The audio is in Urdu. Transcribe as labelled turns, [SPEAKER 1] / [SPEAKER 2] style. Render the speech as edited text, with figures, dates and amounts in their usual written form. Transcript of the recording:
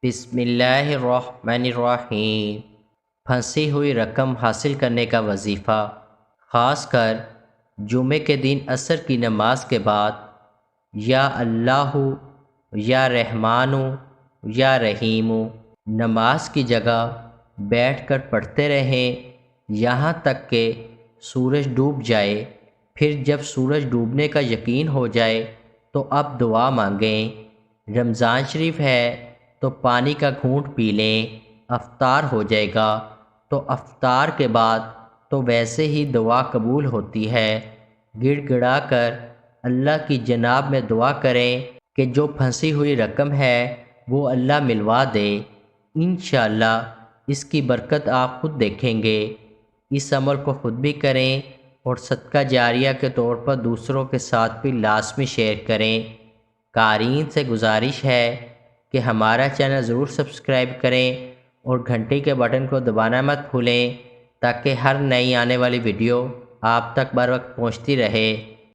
[SPEAKER 1] بسم اللہ الرحمن الرحیم۔ پھنسی ہوئی رقم حاصل کرنے کا وظیفہ، خاص کر جمعے کے دن عصر کی نماز کے بعد یا اللہ یا رحمانو یا رحیمو نماز کی جگہ بیٹھ کر پڑھتے رہیں یہاں تک کہ سورج ڈوب جائے۔ پھر جب سورج ڈوبنے کا یقین ہو جائے تو اب دعا مانگیں۔ رمضان شریف ہے تو پانی کا گھونٹ پی لیں، افطار ہو جائے گا تو افطار کے بعد تو ویسے ہی دعا قبول ہوتی ہے۔ گڑ گڑا کر اللہ کی جناب میں دعا کریں کہ جو پھنسی ہوئی رقم ہے وہ اللہ ملوا دے۔ انشاءاللہ اس کی برکت آپ خود دیکھیں گے۔ اس عمل کو خود بھی کریں اور صدقہ جاریہ کے طور پر دوسروں کے ساتھ بھی لازمی شیئر کریں۔ قارئین سے گزارش ہے کہ ہمارا چینل ضرور سبسکرائب کریں اور گھنٹی کے بٹن کو دبانا مت بھولیں تاکہ ہر نئی آنے والی ویڈیو آپ تک بر وقت پہنچتی رہے۔